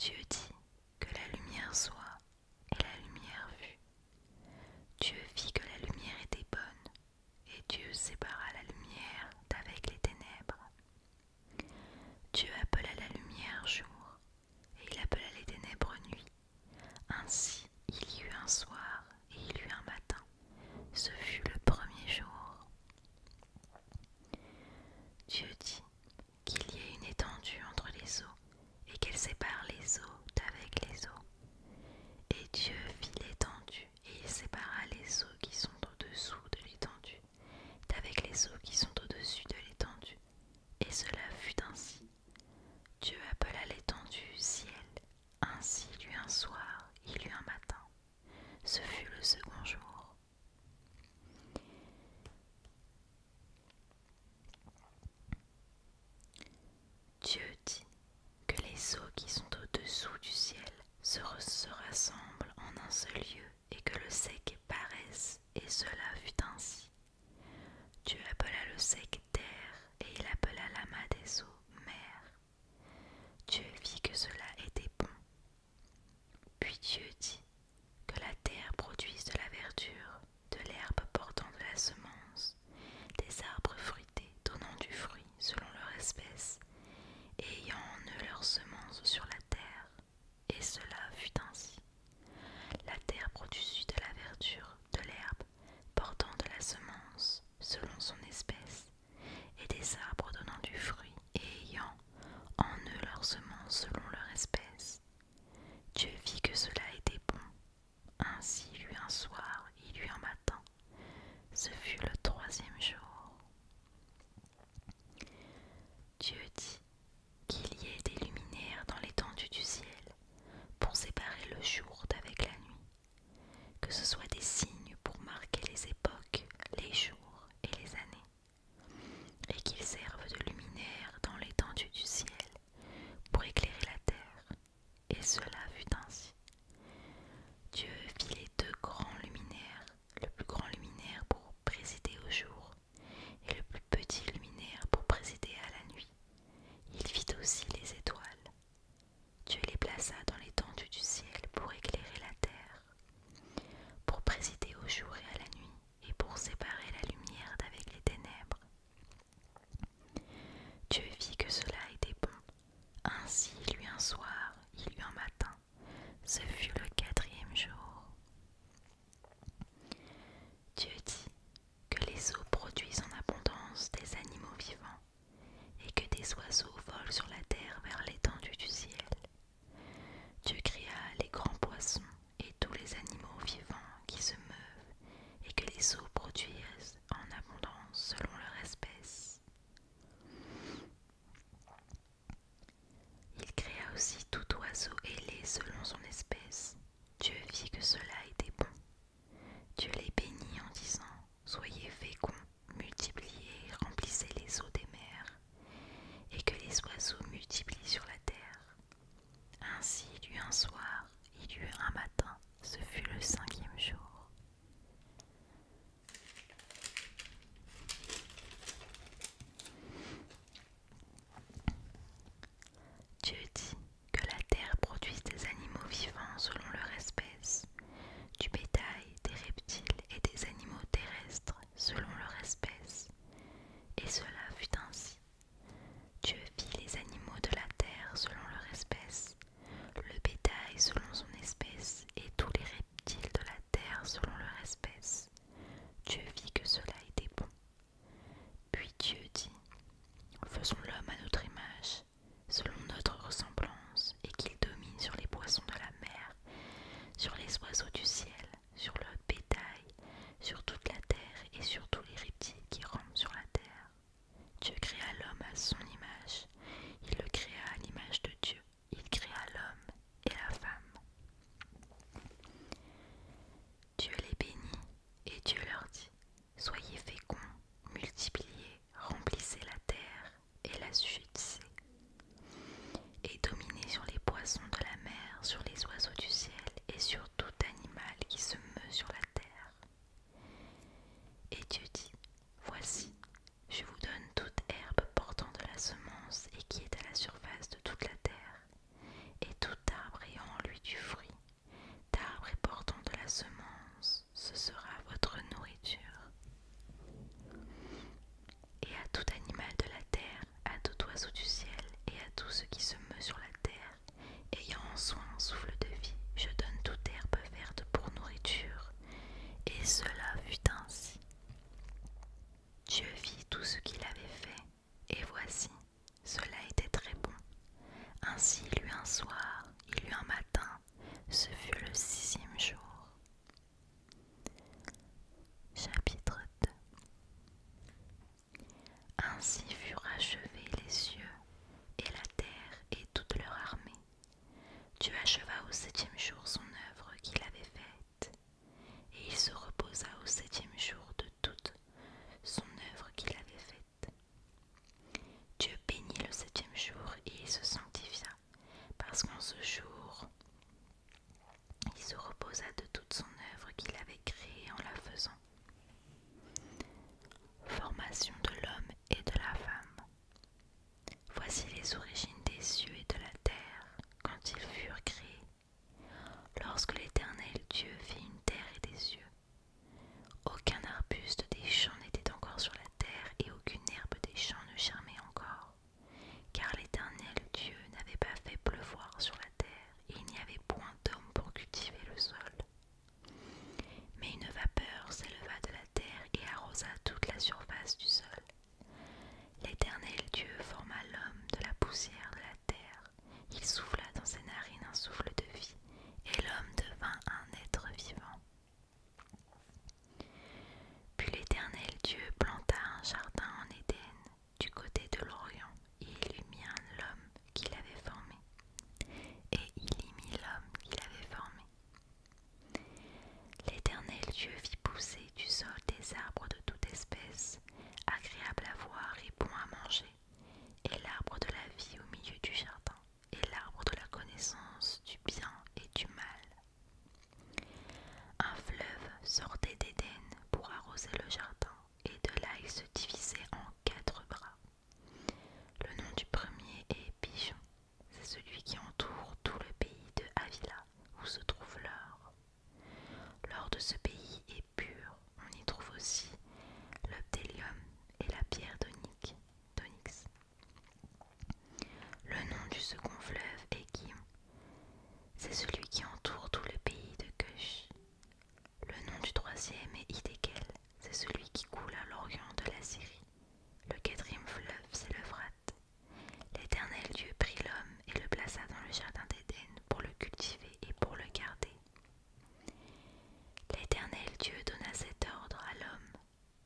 Dieu dit que la lumière soit, et la lumière fut. Dieu vit que la lumière était bonne, et Dieu sépara la lumière d'avec les ténèbres. Dieu appela la lumière jour, et il appela les ténèbres nuit. Ainsi il y eut un soir, et il y eut un matin. Ce fut le premier jour. Dieu dit qu'il y ait une étendue entre les eaux, et qu'elle sépare les eaux d'avec les eaux. Et Dieu fit l'étendue, et il sépara les eaux qui sont au-dessous de l'étendue d'avec les eaux qui sont au-dessus de l'étendue. Et cela fut ainsi. Dieu appela l'étendue ciel. Ainsi il y eut un soir, il y eut un matin. Ce fut le second jour. Dieu dit que les eaux qui sont au-dessous du ciel se rassemblent en un seul lieu et que le sec paraisse, et cela fut ainsi. Dieu appela le sec terre, et il appela l'amas des eaux mer. Dieu vit que cela était bon. Puis Dieu dit que la terre produise de la verdure, de l'herbe portant de la semence, des arbres fruités donnant du fruit selon leur espèce, et ayant en eux leur semence sur la terre. Et cela fut ainsi. La terre produisit de la verdure, de l'herbe portant de la semence selon son espèce, et des arbres donnant du fruit et ayant en eux leur semence selon leur espèce. Dieu vit que cela était bon. Ainsi il y eut un soir, il y eut un matin. Ce fut le troisième jour. Dieu dit qu'il y ait des luminaires dans l'étendue du ciel pour séparer le jour d'avec la nuit, que ce soit des signes pour marquer les époques, les jours et les années, et qu'ils servent de luminaires dans l'étendue du ciel pour éclairer la terre. Et cela fut ainsi. Dieu fit les deux grands luminaires, le plus grand luminaire pour présider au jour, et le plus petit luminaire pour présider à la nuit. Il fit aussi les étoiles. Dieu les plaça dans l'étendue du ciel pour éclairer la terre, pour présider au jour et à la nuit, et pour séparer la lumière d'avec les ténèbres. Dieu vit que cela était bon. Ainsi il y eut un soir, il y eut un matin. Ce fut le quatrième jour. Dieu dit que les eaux produisent en abondance des animaux vivants, et que des oiseaux volent sur la terre vers l'étendue du ciel. Dieu créa les grands poissons et tous les animaux vivants qui se meuvent, et que les eaux produisent en abondance selon leur espèce. Il créa aussi tout oiseau ailé selon son espèce. Dieu vit que cela était bon. Dieu les bénit en disant : soyez féconds, multipliez et remplissez les eaux des mers, et que les oiseaux multiplient sur la terre. Ainsi il y eut un soir, il y eut un matin, ce fut le cinquième jour. Dieu dit que la terre produise des animaux vivants selon leur espèce, du bétail, des reptiles et des animaux terrestres selon leur espèce. Et cela fut ainsi. Dieu fit les animaux de la terre selon leur espèce, le bétail Dieu acheva au septième jour son œuvre qu'il avait faite, et il se reposa au septième jour de toute son œuvre qu'il avait faite. Dieu bénit le septième jour et il se sanctifia, parce qu'en ce jour, il se reposa de toute son œuvre qu'il avait créée en la faisant. Formation de l'homme et de la femme. Voici les origines des cieux et de la terre quand ils furent créés. Lorsque l'Éternel Dieu fit une terre et des cieux, aucun arbuste des champs n'était encore sur la terre et aucune herbe des champs ne germait encore, car l'Éternel Dieu n'avait pas fait pleuvoir sur la terre et il n'y avait point d'homme pour cultiver le sol. Mais une vapeur s'éleva de la terre et arrosa toute la surface du sol. L'Éternel Dieu forma l'homme de la poussière de la terre. Il souffla dans ses narines un souffle de vie, et l'homme devint un être vivant. Puis l'Éternel Dieu planta un jardin en Éden, du côté de l'Orient, et il y mit l'homme qu'il avait formé. Et il y mit l'homme qu'il avait formé. L'Éternel Dieu fit pousser du sol des arbres de toute espèce, agréables à voir et bons à manger, et l'arbre de la vie au milieu du jardin, et l'arbre de la connaissance du bien et du mal. Un fleuve sortait d'Éden pour arroser le jardin, et de là il se divisait en 4 bras. Le nom du premier est Pigeon, c'est celui qui entoure tout le pays de Havila, où se trouve l'or. L'or de ce pays est pur, on y trouve aussi le bdellium et la pierre d'onyx. Le nom du second fleuve est Guillon, c'est celui qui entoure tout le pays de Cush. Le nom du troisième est Hiddekel, c'est celui qui coule à l'orient de la Syrie. Le quatrième fleuve, c'est l'Euphrate. L'Éternel Dieu prit l'homme et le plaça dans le jardin d'Éden pour le cultiver et pour le garder. L'Éternel Dieu donna cet ordre à l'homme: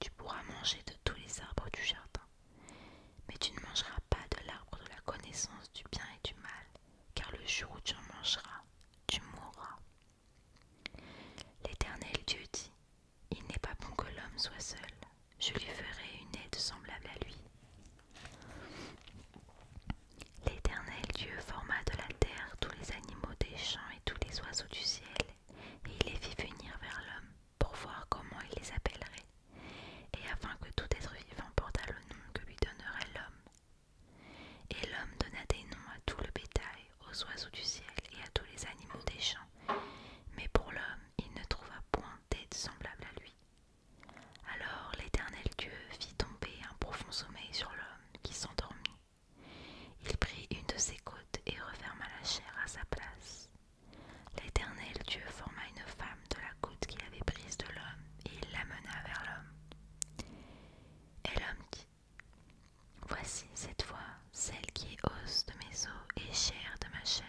tu pourras manger de tous les arbres du jardin, mais tu ne mangeras pas de l'arbre de la connaissance du bien et du mal, car le jour où tu en mangeras, tu mourras. L'Éternel Dieu dit: il n'est pas bon que l'homme soit seul, je lui ferai une aide semblable à lui. L'Éternel Dieu forma de la terre tous les animaux des champs et tous les oiseaux du ciel, et il les fit venir vers l'homme pour voir comment il les appellerait, et afin que tout être vivant portât le nom que lui donnerait l'homme. Et l'homme donna des noms à tout le bétail, aux oiseaux du ciel et à tous les animaux des champs, mais pour l'homme il ne trouva point d'aide semblable à lui. Alors l'Éternel Dieu fit tomber un profond sommeil sur l'homme qui s'endormit. Il prit une de ses côtes et referma la chair à sa place. L'Éternel Dieu forma une femme de la côte qu'il avait prise de l'homme, et il l'amena vers l'homme. Et l'homme dit: voici cette fois celle qui est os de mes os et chair de ma chair.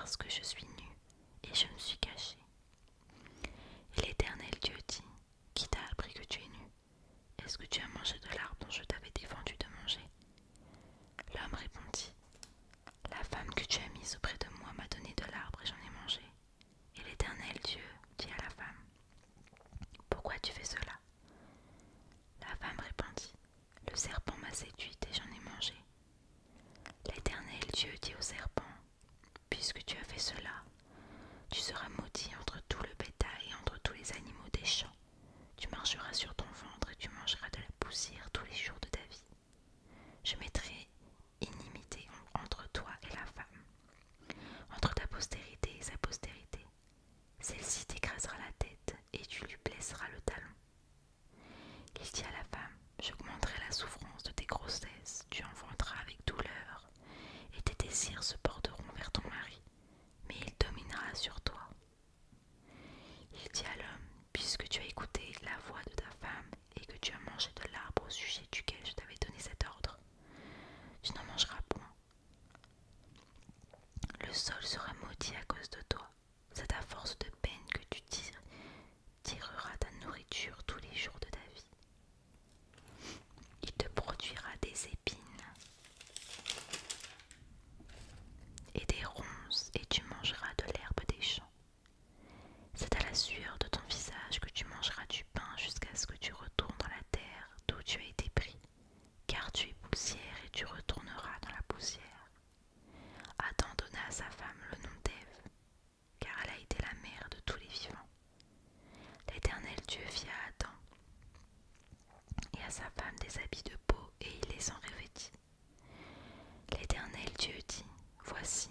parce que je suis nu, et je me suis caché. Et l'Éternel Dieu dit, qui t'a appris que tu es nu? Est-ce que tu as mangé de l'arbre dont je t'avais défendu de manger? L'homme répondit, la femme que tu as mise auprès de moi m'a donné de l'arbre et j'en ai mangé. Et l'Éternel Dieu dit à la femme, pourquoi tu fais cela? La femme répondit, le serpent m'a séduite et j'en ai mangé. L'Éternel Dieu dit au serpent, puisque tu as fait cela, tu seras maudit entre tout le bétail et entre tous les animaux des champs. Tu marcheras sur ton ventre et tu mangeras de la poussière tous les jours de ta vie. Je mettrai inimité entre toi et la femme, entre ta postérité et sa postérité. Celle-ci t'écrasera la tête et tu lui blesseras le talon. Il dit à la femme, j'augmenterai la souffrance de tes grossesses, tu enfanteras avec douleur, et tes désirs se porteront vers ton mari, mais il dominera sur toi. Il dit à l'homme, puisque tu as écouté la voix de ta femme et que tu as mangé de l'arbre au sujet duquel je t'avais donné cet ordre, tu n'en mangeras point. Le sol sera maudit à cause de toi. C'est à force de peine que tu tireras ta nourriture tous les jours de ta vie. Il te produira des épines et des ronces et tu mangeras de l'herbe des champs. C'est à la sueur de ton visage que tu mangeras du pain jusqu'à ce que tu retournes dans la terre d'où tu as été pris, car tu es poussière et tu retourneras dans la poussière. Adam donna à sa femme le nom d'Ève, car elle a été la mère de tous les vivants. L'Éternel Dieu fit à Adam et à sa femme des habits de peau et il les en revêtit. L'Éternel Dieu dit, voici,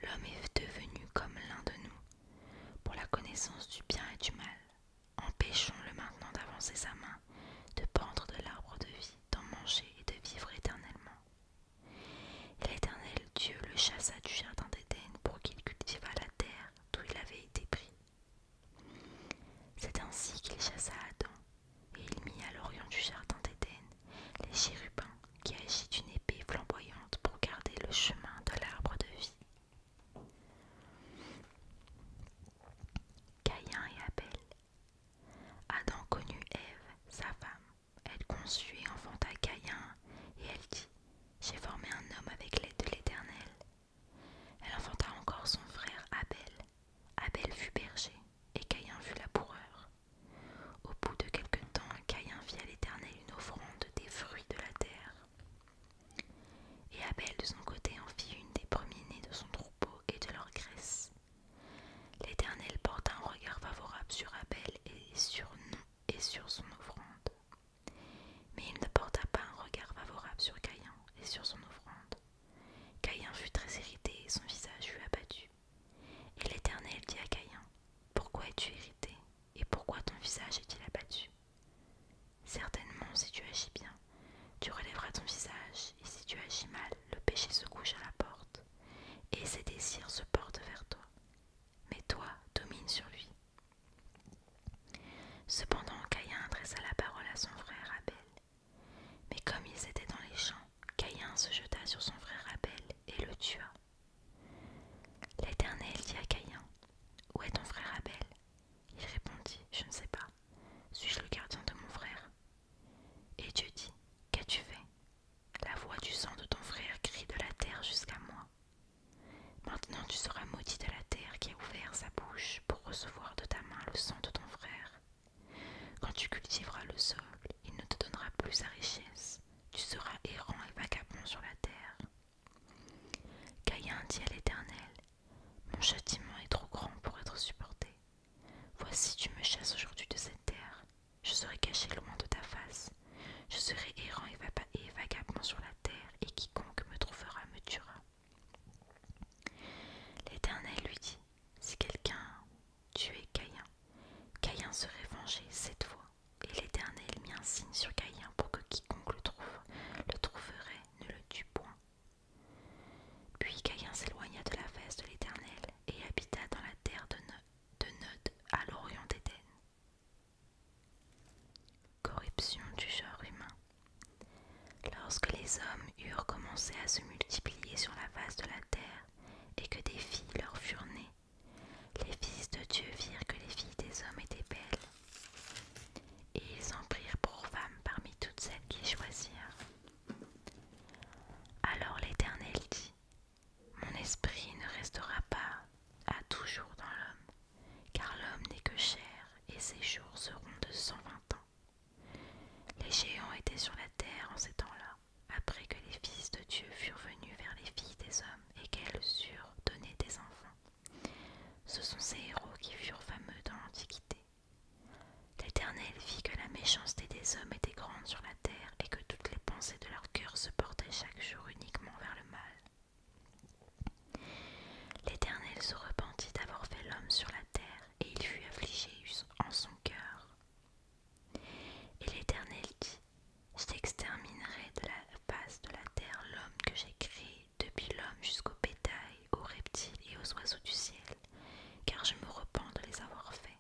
l'homme est devenu comme l'un de nous, pour la connaissance du bien et du mal. Empêchons-le maintenant d'avancer sa main, de prendre de l'arbre de vie, d'en manger et de vivre éternellement. Et l'Éternel Dieu le chassa du jardin d'Éden pour qu'il cultivât la terre d'où il avait été pris. C'est ainsi qu'il chassa Adam, et il mit à l'orient du jardin d'Éden les chérubins qui agitent une épée flamboyante pour garder le chemin de l'arbre de vie. Caïn et Abel. Adam connut Ève, sa femme. Elle conçut et enfanta Caïn, et elle dit, j'ai formé un homme avec l'aide de l'Éternel. Elle enfanta encore son frère Abel. Abel fut berger, et Caïn fut laboureur. Au bout de quelque temps, Caïn fit à l'Éternel une offrande des fruits de la terre. Et Abel de son côté en fit une des premiers-nés de son troupeau et de leur graisse. L'Éternel porta un regard favorable sur Abel et sur son offrande. Mais il ne porta pas un regard favorable sur Caïn et sur son offrande. Caïn fut très irrité et son visage fut abattu. Et l'Éternel dit à Caïn, pourquoi es-tu irrité et pourquoi ton visage est-il abattu? Certainement, si tu agis bien, tu relèveras ton visage, et si tu agis mal, le péché se couche à la porte, et ses désirs se portent vers toi. Mais toi, domine sur lui. Cependant, Caïn adressa la parole à son frère Abel. Mais comme ils étaient dans les champs, Caïn se jeta sur son frère Abel et le tua. L'Éternel dit à Caïn, où est ton frère Abel? Il répondit, je ne sais pas. Suis-je le gardien de mon frère? Et Dieu dit, qu'as-tu fait? La voix du sang de ton frère crie de la terre jusqu'à moi. Maintenant tu seras maudit de la terre qui a ouvert sa bouche pour recevoir de ta main le sang de ton frère. Quand tu cultiveras le sol, il ne te donnera plus sa richesse. Tu seras errant et vagabond sur la terre. Caïn dit à l'Éternel, mon châtiment est trop grand pour être supporté. Voici, tu me chasses aujourd'hui de cette terre. Je serai caché loin de ta face. Je serai errant et vagabond sur la terre, et quiconque me trouvera me tuera. L'Éternel lui dit, si quelqu'un tuait Caïn, arrivé sur la terre en ces temps-là, après que les fils de Dieu furent venus vers les filles des hommes et qu'elles eurent donné des enfants. Ce sont ces héros qui furent fameux dans l'Antiquité. L'Éternel vit que la méchanceté des hommes était grande sur la terre et que toutes les pensées de leur cœur se portaient chaque jour uniquement vers le mal. L'Éternel se repentit d'avoir fait l'homme sur la terre et il fut affligé en son cœur. Et l'Éternel dit: j'exterminerai de la face de la terre l'homme que j'ai créé, depuis l'homme jusqu'au bétail, aux reptiles et aux oiseaux du ciel, car je me repens de les avoir faits.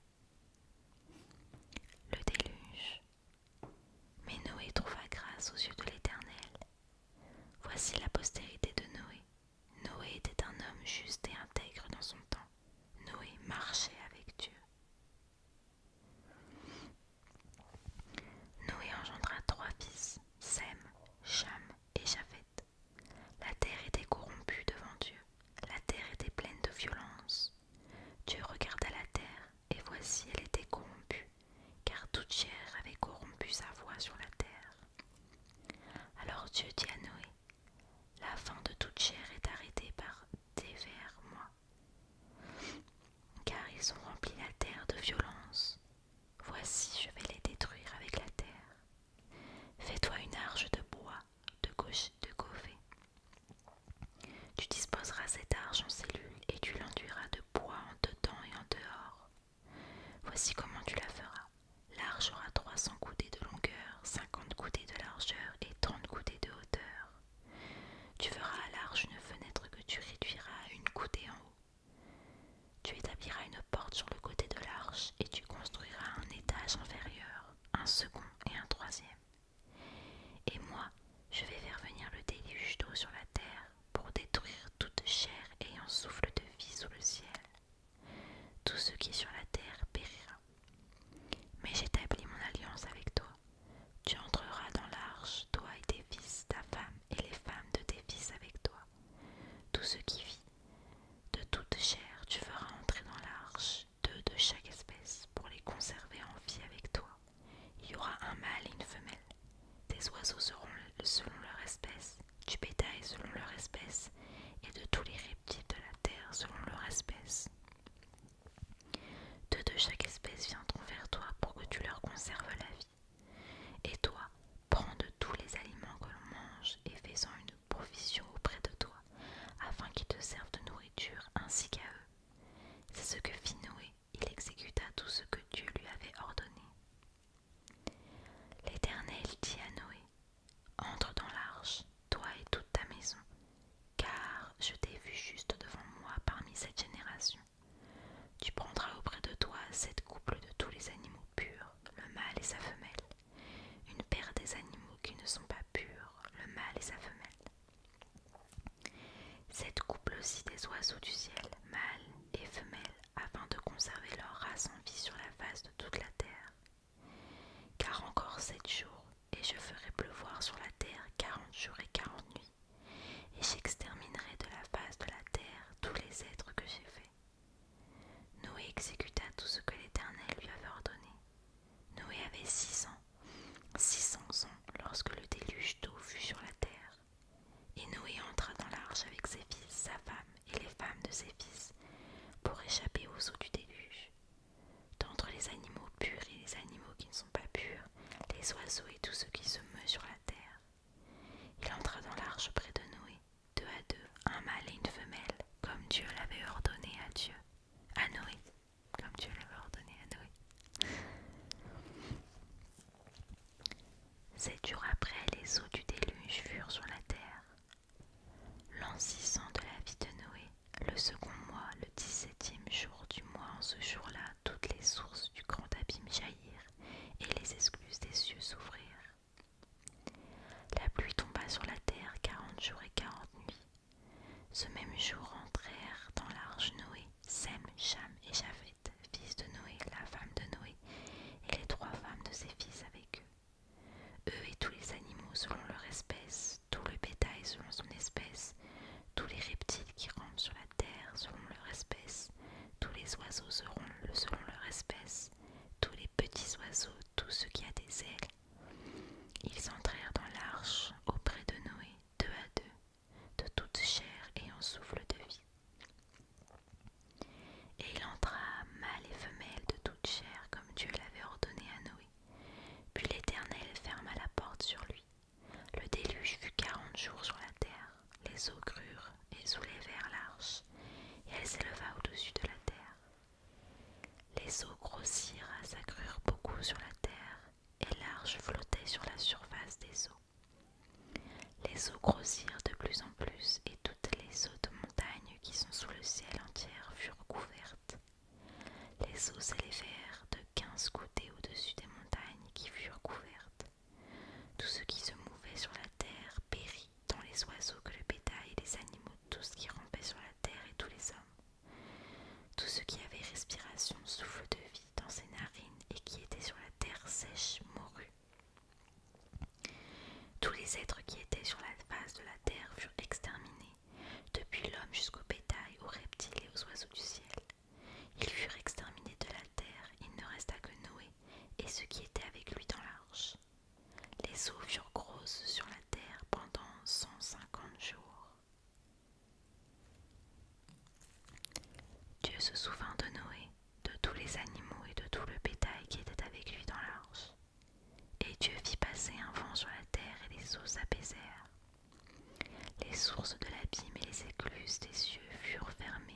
Le déluge. Mais Noé trouva grâce aux yeux de l'Éternel. Voici la postérité de Noé. Noé était un homme juste et intègre dans son temps. Noé marchait avec Dieu. Noé engendra 3 fils, Sem, Cham et Japheth. La terre était corrompue devant Dieu. La terre était pleine de violence. Dieu regarda la terre, et voici elle était corrompue, car toute chair avait corrompu sa voie sur la terre. Alors Dieu dit à Noé: la fin de toute chair est arrêtée par dévers moi, car ils ont rempli la terre de violence. Voici, je vais les détruire avec la terre. Fais-toi une arche de bois, de Gové. Tu disposeras cette arche en cellules et tu l'enduiras de bois en dedans et en dehors. Voici comment tu la feras. L'arche aura 300 coudées de longueur, 50 coudées de largeur et 30 coudées de hauteur. Tu feras à l'arche une fenêtre que tu réduiras à 1 coudée en haut. Tu établiras une porte sur le côté de l'arche et tu construiras un étage inférieur, un second et un troisième. Et moi, je vais faire venir le déluge d'eau sur la terre pour détruire toute chair ayant souffle de vie sous le ciel. Tout ce qui est sur la terre périra. Mais j'établis mon alliance avec toi. Tu entreras dans l'arche, toi et tes fils, ta femme et les femmes de tes fils avec toi. Tout ce qui vit de toute chair, tu feras entrer dans l'arche 2 de chaque espèce pour les conserver en vie avec toi. Il y aura un mâle et une femelle. Tes oiseaux seront selon leur espèce, du bétail selon leur espèce, et de tous les reptiles de la terre selon leur espèce. 2 de chaque espèce viendront vers toi pour que tu leur conserves la vie. Et toi, prends de tous les aliments que l'on mange et fais-en une provision auprès de toi, afin qu'ils te servent de nourriture ainsi qu'à eux. C'est ce que fit Noé, il exécuta tout ce que Dieu lui avait ordonné. L'Éternel dit à Noé: entre dans l'arche, toi et toute ta maison, car je t'ai vu juste devant moi parmi cette génération. Tu prendras auprès de toi 7 couples de tous les animaux purs, le mâle et sa femelle, une paire des animaux qui ne sont pas purs, le mâle et sa femelle. 7 couples aussi des oiseaux du ciel, mâles et femelles, afin de conserver leur race en vie sur la face de toute la terre. Car encore 7 jours, et je ferai pleuvoir sur la terre 40 jours et 40 nuits, et j'exterminerai de la face de la terre tous les êtres que j'ai faits. Noé exécuta tout ce que l'Éternel lui avait ordonné. Noé avait 600 ans lorsque le déluge d'eau fut sur la terre. Et Noé entra dans l'arche avec ses fils, sa femme et les femmes de ses fils, pour échapper aux eaux du déluge. D'entre les animaux purs et les animaux qui ne sont pas purs, les oiseaux et tout ce qui se meut sur la terre. Il entra dans l'arche près de Noé, 2 à 2, un mâle et une femelle, comme Dieu l'avait ordonné à Noé, comme Dieu l'avait ordonné à Noé. 7 jours après, les eaux du déluge furent sur la terre. L'an 600 de la vie de Noé, le second mois, le 17e jour du mois, en ce jour-là, toutes les sources du grand abîme jaillirent, et les escluses des cieux s'ouvrirent. La pluie tomba sur la terre 40 jours et 40 nuits. Ce même jour entrèrent dans l'arche Noé, Sem, Cham et Japheth, fils de Noé, la femme de Noé, et les 3 femmes de ses fils avec eux. Eux et tous les animaux selon leur espèce, tout le bétail selon son espèce, tous les reptiles qui rampent sur la terre selon leur espèce, tous les oiseaux seront selon leur espèce, tous les petits oiseaux, tout ce qui a des ailes. Ils entrèrent Dieu se souvint de Noé, de tous les animaux et de tout le bétail qui était avec lui dans l'arche. Et Dieu fit passer un vent sur la terre et les eaux s'apaisèrent. Les sources de l'abîme et les écluses des cieux furent fermées.